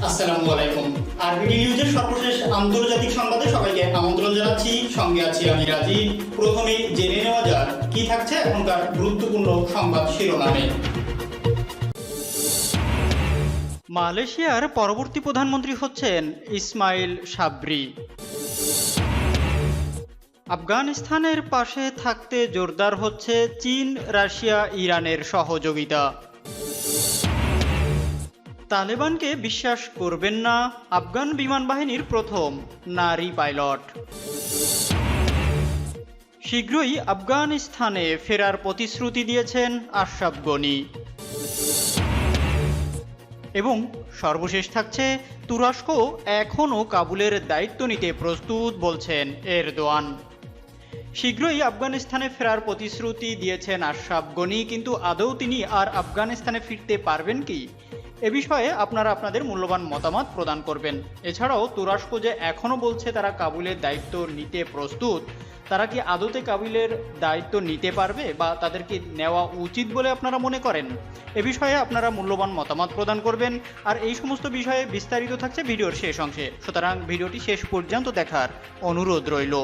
আসসালামু আলাইকুম। আরবিডি নিউজের সর্বশেষ আন্তর্জাতিক সংবাদে সবাইকে আমন্ত্রণ জানাচ্ছি। সঙ্গে আছি আমি রাজীব। প্রথমেই জেনে নেওয়া যাক কি থাকছে এখনকার গুরুত্বপূর্ণ সংবাদ শিরোনামে। মালয়েশিয়ার পরবর্তী প্রধানমন্ত্রী হচ্ছেন ইসমাইল সাবরি। আফগানিস্তানের পাশে থাকতে জোরদার হচ্ছে চীন, রাশিয়া, ইরানের সহযোগিতা। তালেবানকে বিশ্বাস করবেন না, আফগান বিমান বাহিনীর প্রথম নারী পাইলট। শীঘ্রই আফগানিস্তানে ফেরার প্রতিশ্রুতি দিয়েছেন আশরাফ গনি। এবং সর্বশেষ থাকছে তুরস্ক এখনও কাবুলের দায়িত্ব নিতে প্রস্তুত বলছেন এরদোয়ান। শীঘ্রই আফগানিস্তানে ফেরার প্রতিশ্রুতি দিয়েছেন আশরাফ গনি, কিন্তু আদৌ তিনি আর আফগানিস্তানে ফিরতে পারবেন কি? এ বিষয়ে আপনারা আপনাদের মূল্যবান মতামত প্রদান করবেন। এছাড়াও তুরস্ক যে এখনও বলছে তারা কাবুলের দায়িত্ব নিতে প্রস্তুত, তারা কি আদতে কাবুলের দায়িত্ব নিতে পারবে বা তাদেরকে নেওয়া উচিত বলে আপনারা মনে করেন? এ বিষয়ে আপনারা মূল্যবান মতামত প্রদান করবেন। আর এই সমস্ত বিষয়ে বিস্তারিত থাকছে ভিডিওর শেষ অংশে, সুতরাং ভিডিওটি শেষ পর্যন্ত দেখার অনুরোধ রইল।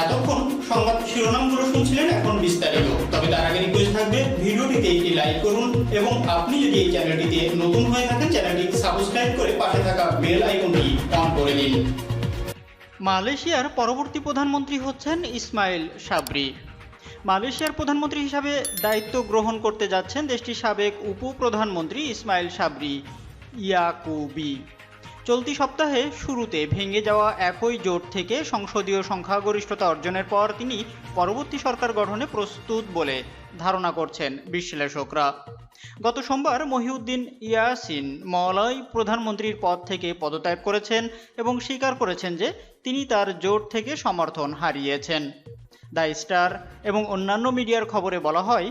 এতক্ষণ সংবাদ শিরোনামগুলো শুনছিলেন, এখন বিস্তারিত। তবে তার আগে রিকোয়েস্ট থাকবে ভিডিওটিতে একটি লাইক করুন এবং আপনি যদি এই চ্যানেলটিতে নতুন হয়ে থাকেন চ্যানেলটি সাবস্ক্রাইব করে পাশে থাকা বেল আইকনটি অন করে দিন। মালয়েশিয়ার পরবর্তী প্রধানমন্ত্রী হচ্ছেন ইসমাইল সাবরি। মালয়েশিয়ার প্রধানমন্ত্রী হিসাবে দায়িত্ব গ্রহণ করতে যাচ্ছেন দেশটির সাবেক উপপ্রধানমন্ত্রী ইসমাইল সাবরি ইয়াকুবি। চলতি সপ্তাহে শুরুতে ভেঙে যাওয়া একই জোট থেকে সংসদীয় সংখ্যাগরিষ্ঠতা অর্জনের পর তিনি পরবর্তী সরকার গঠনে প্রস্তুত বলে ধারণা করছেন বিশ্লেষকরা। গত সোমবার মহিউদ্দিন ইয়াসিন মলয় প্রধানমন্ত্রীর পদ থেকে পদত্যাগ করেছেন এবং স্বীকার করেছেন যে তিনি তার জোট থেকে সমর্থন হারিয়েছেন। দ্য স্টার এবং অন্যান্য মিডিয়ার খবরে বলা হয়,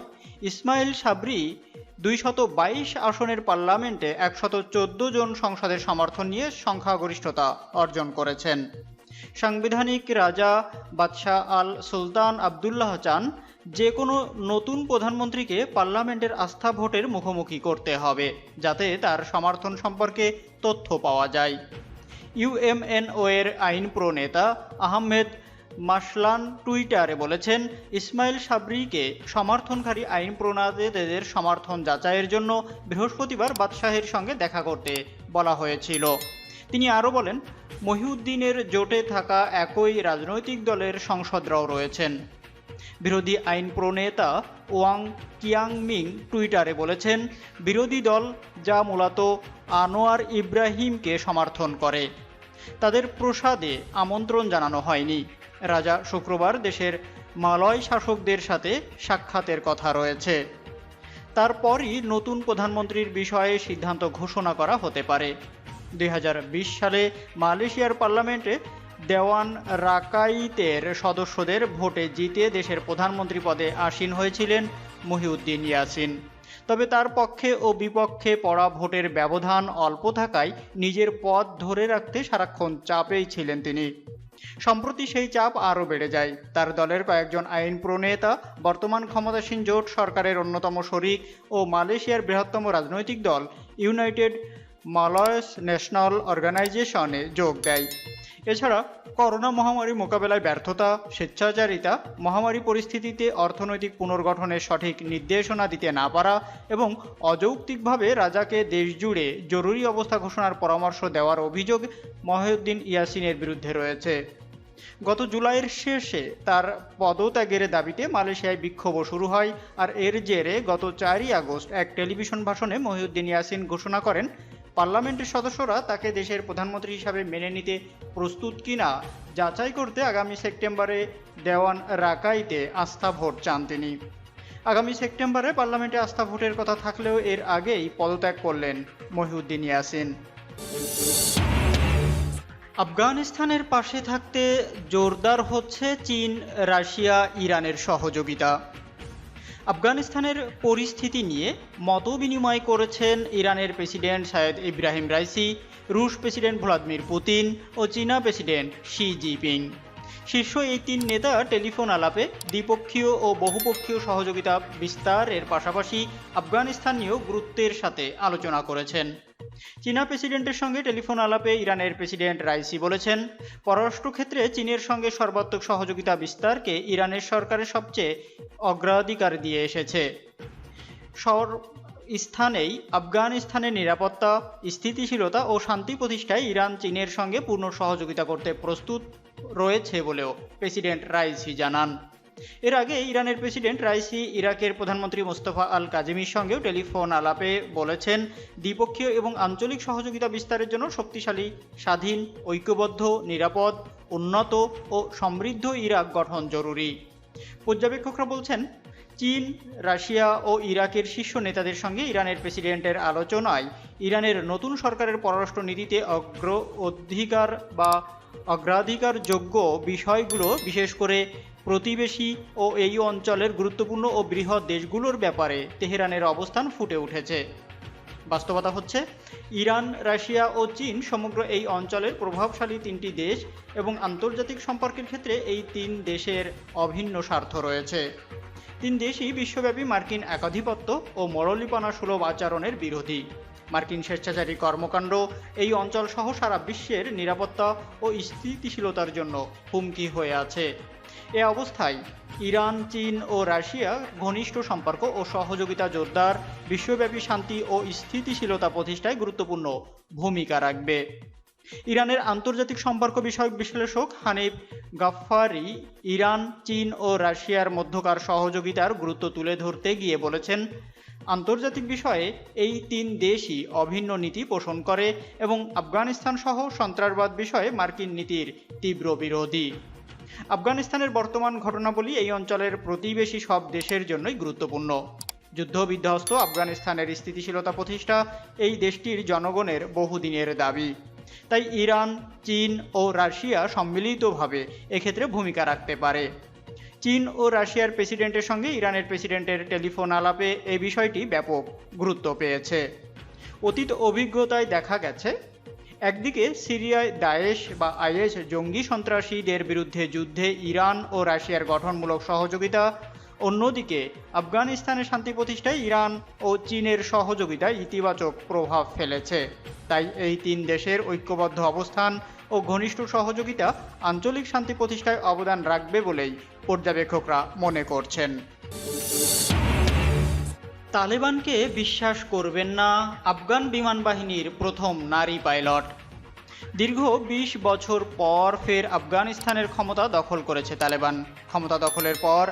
ইসমাইল সাবরি 222 আসনের পার্লামেন্টে 114 জন সংসদের সমর্থন নিয়ে সংখ্যাগরিষ্ঠতা অর্জন করেছেন। সাংবিধানিক রাজা বাদশাহ আল সুলতান আবদুল্লাহ চান যে কোনো নতুন প্রধানমন্ত্রীকে পার্লামেন্টের আস্থা ভোটের মুখোমুখি করতে হবে, যাতে তার সমর্থন সম্পর্কে তথ্য পাওয়া যায়। ইউএমএনও এর আইন প্রণেতা আহমেদ মাসলান টুইটারে বলেছেন, ইসমাইল সাবরিকে সমর্থনকারী আইন প্রণেতাদের সমর্থন যাচাইয়ের জন্য বৃহস্পতিবার বাদশাহের সঙ্গে দেখা করতে বলা হয়েছিল। তিনি আরও বলেন, মহিউদ্দিনের জোটে থাকা একই রাজনৈতিক দলের সংসদরাও রয়েছেন। বিরোধী আইন প্রণেতা ওয়াং কিয়াংমিং টুইটারে বলেছেন, বিরোধী দল যা মূলত আনোয়ার ইব্রাহিমকে সমর্থন করে, তাদের প্রসাদে আমন্ত্রণ জানানো হয়নি। রাজা শুক্রবার দেশের মালয় শাসকদের সাথে সাক্ষাতের কথা রয়েছে। তারপরই নতুন প্রধানমন্ত্রীর বিষয়ে সিদ্ধান্ত ঘোষণা করা হতে পারে। 2020 সালে মালয়েশিয়ার পার্লামেন্টে দেওয়ান রাকাইতের সদস্যদের ভোটে জিতে দেশের প্রধানমন্ত্রী পদে আসীন হয়েছিলেন মহিউদ্দিন ইয়াসিন। তবে তার পক্ষে ও বিপক্ষে পড়া ভোটের ব্যবধান অল্প থাকায় নিজের পদ ধরে রাখতে সারাক্ষণ চাপেই ছিলেন তিনি। সম্প্রতি সেই চাপ আরও বেড়ে যায়। তার দলের কয়েকজন আইন প্রণেতা বর্তমান ক্ষমতাসীন জোট সরকারের অন্যতম শরিক ও মালয়েশিয়ার বৃহত্তম রাজনৈতিক দল ইউনাইটেড মালয়েস ন্যাশনাল অর্গানাইজেশনে যোগ দেয়। এছাড়া করোনা মহামারী মোকাবেলায় ব্যর্থতা, স্বেচ্ছাচারিতা, মহামারী পরিস্থিতিতে অর্থনৈতিক পুনর্গঠনের সঠিক নির্দেশনা দিতে না পারা এবং অযৌক্তিকভাবে রাজাকে দেশজুড়ে জরুরি অবস্থা ঘোষণার পরামর্শ দেওয়ার অভিযোগ মহিউদ্দিন ইয়াসিনের বিরুদ্ধে রয়েছে। গত জুলাইয়ের শেষে তার পদত্যাগের দাবিতে মালয়েশিয়ায় বিক্ষোভ শুরু হয়, আর এর জেরে গত 4ই আগস্ট এক টেলিভিশন ভাষণে মহিউদ্দিন ইয়াসিন ঘোষণা করেন, পার্লামেন্টের সদস্যরা তাকে দেশের প্রধানমন্ত্রী হিসাবে মেনে নিতে প্রস্তুত কিনা যাচাই করতে আগামী সেপ্টেম্বরে দেওয়ান রাকাইতে আস্থা ভোট চান তিনি। আগামী সেপ্টেম্বরে পার্লামেন্টে আস্থা ভোটের কথা থাকলেও এর আগেই পদত্যাগ করলেন মহিউদ্দিন ইয়াসিন। আফগানিস্তানের পাশে থাকতে জোরদার হচ্ছে চীন, রাশিয়া, ইরানের সহযোগিতা। আফগানিস্তানের পরিস্থিতি নিয়ে মতবিনিময় করেছেন ইরানের প্রেসিডেন্ট সাইয়েদ ইব্রাহিম রাইসি, রুশ প্রেসিডেন্ট ভ্লাদিমির পুতিন ও চীনা প্রেসিডেন্ট শি জিনপিং। শীর্ষ এই তিন নেতা টেলিফোন আলাপে দ্বিপক্ষীয় ও বহুপক্ষীয় সহযোগিতা বিস্তারের পাশাপাশি আফগানিস্তান নিয়েও গুরুত্বের সাথে আলোচনা করেছেন। চীনা প্রেসিডেন্টের সঙ্গে টেলিফোন আলাপে ইরানের প্রেসিডেন্ট রাইসি বলেছেন, পররাষ্ট্র ক্ষেত্রে চীনের সঙ্গে সর্বাত্মক সহযোগিতা বিস্তারকে ইরানের সরকারের সবচেয়ে অগ্রাধিকার দিয়ে এসেছে। স্থানেই আফগানিস্তানের নিরাপত্তা, স্থিতিশীলতা ও শান্তি প্রতিষ্ঠায় ইরান চীনের সঙ্গে পূর্ণ সহযোগিতা করতে প্রস্তুত রয়েছে বলেও প্রেসিডেন্ট রাইসি জানান। এর আগে ইরানের প্রেসিডেন্ট রাইসি ইরাকের প্রধানমন্ত্রী মোস্তফা আল কাজিমির সঙ্গেও টেলিফোন আলাপে বলেছেন, দ্বিপক্ষীয় এবং আঞ্চলিক সহযোগিতা বিস্তারের জন্য শক্তিশালী, স্বাধীন, ঐক্যবদ্ধ, নিরাপদ, উন্নত ও সমৃদ্ধ ইরাক গঠন জরুরি। পর্যবেক্ষকরা বলছেন, চীন, রাশিয়া ও ইরাকের শীর্ষ নেতাদের সঙ্গে ইরানের প্রেসিডেন্টের আলোচনায় ইরানের নতুন সরকারের পররাষ্ট্র নীতিতে অগ্রাধিকারযোগ্য বিষয়গুলো, বিশেষ করে প্রতিবেশী ও এই অঞ্চলের গুরুত্বপূর্ণ ও বৃহৎ দেশগুলোর ব্যাপারে তেহরানের অবস্থান ফুটে উঠেছে। বাস্তবতা হচ্ছে, ইরান, রাশিয়া ও চীন সমগ্র এই অঞ্চলের প্রভাবশালী তিনটি দেশ এবং আন্তর্জাতিক সম্পর্কের ক্ষেত্রে এই তিন দেশের অভিন্ন স্বার্থ রয়েছে। তিন দেশই বিশ্বব্যাপী মার্কিন একাধিপত্য ও মরলীপনা সুলভ আচরণের বিরোধী। মার্কিন স্বেচ্ছাচারী কর্মকাণ্ড এই অঞ্চল সহ সারা বিশ্বের নিরাপত্তা ও স্থিতিশীলতার জন্য হুমকি হয়ে আছে। এ অবস্থায় ইরান, চীন ও রাশিয়া ঘনিষ্ঠ সম্পর্ক ও সহযোগিতা জোরদার, বিশ্বব্যাপী শান্তি ও স্থিতিশীলতা প্রতিষ্ঠায় গুরুত্বপূর্ণ ভূমিকা রাখবে। ইরানের আন্তর্জাতিক সম্পর্ক বিষয়ক বিশ্লেষক হানিফ গাফফারি ইরান, চীন ও রাশিয়ার মধ্যকার সহযোগিতার গুরুত্ব তুলে ধরতে গিয়ে বলেছেন, আন্তর্জাতিক বিষয়ে এই তিন দেশই অভিন্ন নীতি পোষণ করে এবং আফগানিস্তান সহ সন্ত্রাসবাদ বিষয়ে মার্কিন নীতির তীব্র বিরোধী। আফগানিস্তানের বর্তমান ঘটনাবলী এই অঞ্চলের প্রতিবেশী সব দেশের জন্যই গুরুত্বপূর্ণ। যুদ্ধ বিধ্বস্ত আফগানিস্তানের স্থিতিশীলতা প্রতিষ্ঠা এই দেশটির জনগণের বহুদিনের দাবি। তাই ইরান, চীন ও রাশিয়া সম্মিলিতভাবে এক্ষেত্রে ভূমিকা রাখতে পারে। চীন ও রাশিয়ার প্রেসিডেন্টের সঙ্গে ইরানের প্রেসিডেন্টের টেলিফোন আলাপে এই বিষয়টি ব্যাপক গুরুত্ব পেয়েছে। অতীত অভিজ্ঞতায় দেখা গেছে, একদিকে সিরিয়ায় দায়েশ বা আইএস জঙ্গি সন্ত্রাসীদের বিরুদ্ধে যুদ্ধে ইরান ও রাশিয়ার গঠনমূলক সহযোগিতা, অন্যদিকে আফগানিস্তানের শান্তি প্রতিষ্ঠায় ইরান ও চীনের সহযোগিতায় ইতিবাচক প্রভাব ফেলেছে। তাই এই তিন দেশের ঐক্যবদ্ধ অবস্থান ও ঘনিষ্ঠ সহযোগিতা আঞ্চলিক শান্তি প্রতিষ্ঠায় অবদান রাখবে বলেই পর্যবেক্ষকরা মনে করছেন। তালেবানকে বিশ্বাস করবেন না, আফগান বিমান বাহিনীর প্রথম নারী পাইলট। দীর্ঘ ২০ বছর পর ফের আফগানিস্তানের ক্ষমতা দখল করেছে তালেবান। ক্ষমতা দখলের পর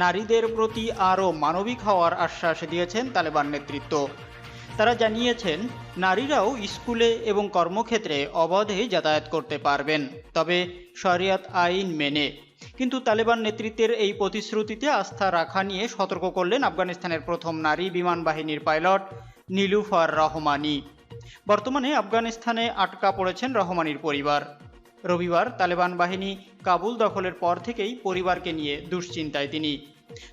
নারীদের প্রতি আরও মানবিক হওয়ার আশ্বাস দিয়েছেন তালেবান নেতৃত্ব। তারা জানিয়েছেন, নারীরাও স্কুলে এবং কর্মক্ষেত্রে অবাধে যাতায়াত করতে পারবেন, তবে শরিয়াত আইন মেনে। কিন্তু তালেবান নেতৃত্বের এই প্রতিশ্রুতিতে আস্থা রাখা নিয়ে সতর্ক করলেন আফগানিস্তানের প্রথম নারী বিমান বাহিনীর পাইলট নীলুফার রহমানি। বর্তমানে আফগানিস্তানে আটকা পড়েছেন রহমানির পরিবার। রবিবার তালেবান বাহিনী কাবুল দখলের পর থেকেই পরিবারকে নিয়ে দুশ্চিন্তায় তিনি।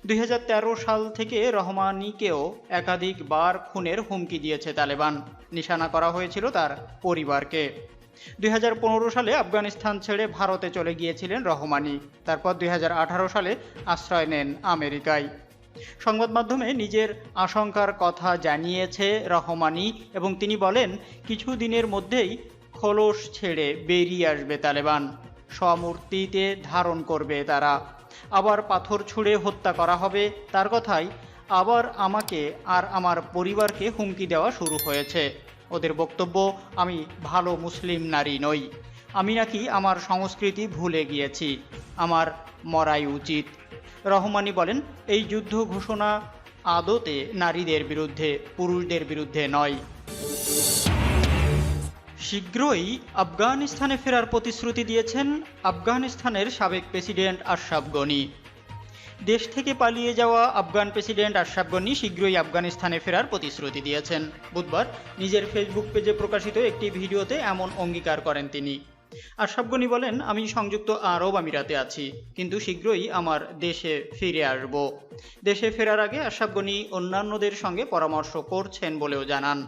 ২০১৩ সাল থেকে রহমানিকেও একাধিকবার খুনের হুমকি দিয়েছে তালেবান। নিশানা করা হয়েছিল তার পরিবারকে। ২০১৫ সালে আফগানিস্তান ছেড়ে ভারতে চলে গিয়েছিলেন রহমানি। তারপর ২০১৮ সালে আশ্রয় নেন আমেরিকায়। সংবাদ মাধ্যমে নিজের আশঙ্কার কথা জানিয়েছে রহমানি এবং তিনি বলেন, কিছু দিনের মধ্যেই খোলস ছেড়ে বেরিয়ে আসবে তালেবান, স্বমূর্তিতে ধারণ করবে তারা, আবার পাথর ছুঁড়ে হত্যা করা হবে। তার কথাই, আবার আমাকে আর আমার পরিবারকে হুমকি দেওয়া শুরু হয়েছে। ওদের বক্তব্য, আমি ভালো মুসলিম নারী নই, আমি নাকি আমার সংস্কৃতি ভুলে গিয়েছি, আমার মরাই উচিত। রহমানি বলেন, এই যুদ্ধ ঘোষণা আদতে নারীদের বিরুদ্ধে, পুরুষদের বিরুদ্ধে নয়। শীঘ্রই আফগানিস্তানে ফেরার প্রতিশ্রুতি দিয়েছেন আফগানিস্তানের সাবেক প্রেসিডেন্ট আশরাফ গনি। দেশ থেকে পালিয়ে যাওয়া আফগান প্রেসিডেন্ট আশরাফ গনি শীঘ্রই আফগানিস্তানে ফেরার প্রতিশ্রুতি দিয়েছেন। বুধবার নিজের ফেসবুক পেজে প্রকাশিত একটি ভিডিওতে এমন অঙ্গীকার করেন তিনি। আশরাফ গনি বলেন, আমি সংযুক্ত আরব আমিরাতে আছি, কিন্তু শীঘ্রই আমার দেশে ফিরে আসব। দেশে ফেরার আগে আশরাফ গনি অন্যান্যদের সঙ্গে পরামর্শ করছেন বলেও জানান।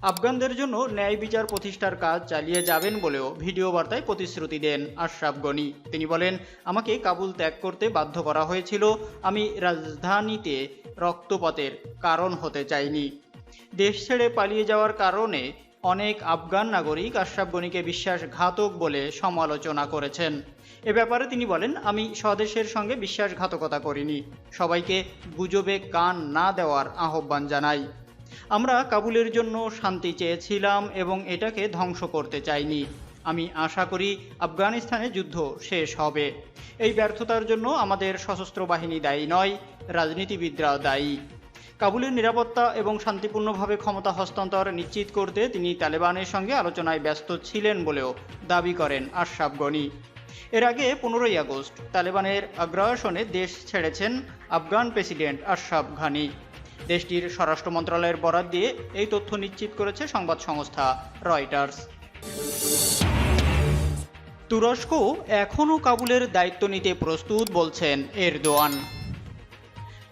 আফগানদের জন্য ন্যায় বিচার প্রতিষ্ঠার কাজ চালিয়ে যাবেন বলেও ভিডিও বার্তায় প্রতিশ্রুতি দেন আশরাফ গনি। তিনি বলেন, আমাকে কাবুল ত্যাগ করতে বাধ্য করা হয়েছিল, আমি রাজধানীতে রক্তপাতের কারণ হতে চাইনি। দেশ ছেড়ে পালিয়ে যাওয়ার কারণে অনেক আফগান নাগরিক আশরাফ গনিকে বিশ্বাসঘাতক বলে সমালোচনা করেছেন। এ ব্যাপারে তিনি বলেন, আমি স্বদেশের সঙ্গে বিশ্বাসঘাতকতা করিনি, সবাইকে গুজবে কান না দেওয়ার আহ্বান জানাই। আমরা কাবুলের জন্য শান্তি চেয়েছিলাম এবং এটাকে ধ্বংস করতে চাইনি। আমি আশা করি আফগানিস্তানে যুদ্ধ শেষ হবে। এই ব্যর্থতার জন্য আমাদের সশস্ত্র বাহিনী দায়ী নয়, রাজনীতিবিদরা দায়ী। কাবুলের নিরাপত্তা এবং শান্তিপূর্ণভাবে ক্ষমতা হস্তান্তর নিশ্চিত করতে তিনি তালেবানের সঙ্গে আলোচনায় ব্যস্ত ছিলেন বলেও দাবি করেন আশরাফ গনি। এর আগে 15ই আগস্ট তালেবানের আগ্রাসনে দেশ ছেড়েছেন আফগান প্রেসিডেন্ট আশরাফ ঘানি। দেশটির স্বরাষ্ট্র মন্ত্রণালয়ের বরাত দিয়ে এই তথ্য নিশ্চিত করেছে সংবাদ সংস্থা রয়টার্স। তুরস্ক এখনও কাবুলের দায়িত্ব নিতে প্রস্তুত বলছেন এরদোয়ান।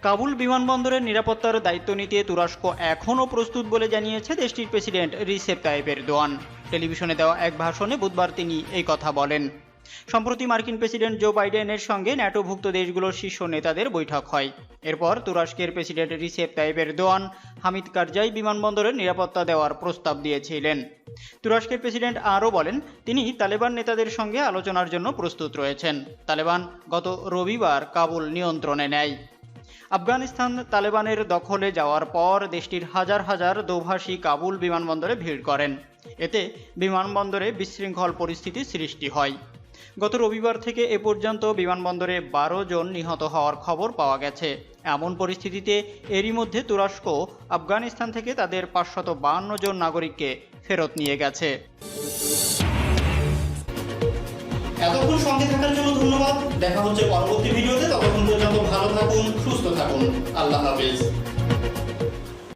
কাবুল বিমানবন্দরের নিরাপত্তার দায়িত্ব নিতে তুরস্ক এখনও প্রস্তুত বলে জানিয়েছে দেশটির প্রেসিডেন্ট রিসেপ তাইয়িপ এরদোয়ান। টেলিভিশনে দেওয়া এক ভাষণে বুধবার তিনি এই কথা বলেন। সম্প্রতি মার্কিন প্রেসিডেন্ট জো বাইডেনের সঙ্গে ন্যাটোভুক্ত দেশগুলোর শীর্ষ নেতাদের বৈঠক হয়। এরপর তুরস্কের president Recep Tayyip Erdogan Hamid Karzai বিমানবন্দরের নিরাপত্তা দেওয়ার প্রস্তাব দিয়েছিলেন। তুরস্কের প্রেসিডেন্ট আরও বলেন, তিনি তালেবান নেতাদের সঙ্গে আলোচনার জন্য প্রস্তুত রয়েছেন। তালেবান গত রবিবার কাবুল নিয়ন্ত্রণে নেয়। আফগানিস্তান তালেবানের দখলে যাওয়ার পর দেশটির হাজার হাজার দোভাষী কাবুল বিমানবন্দরে ভিড় করেন। এতে বিমানবন্দরে বিশৃঙ্খল পরিস্থিতি সৃষ্টি হয়। গত রবিবার থেকে এ পর্যন্ত বিমানবন্দরে 12 জন নিহত হওয়ার খবর পাওয়া গেছে। এমন পরিস্থিতিতে এরই মধ্যে তুরস্ক আফগানিস্তান থেকে তাদের 552 জন নাগরিককে ফেরত নিয়ে গেছে। এতক্ষণ সঙ্গে থাকার জন্য ধন্যবাদ। দেখা হচ্ছে পরবর্তী ভিডিওতে। ততক্ষণ পর্যন্ত ভালো থাকুন, সুস্থ থাকুন। আল্লাহ হাফেজ।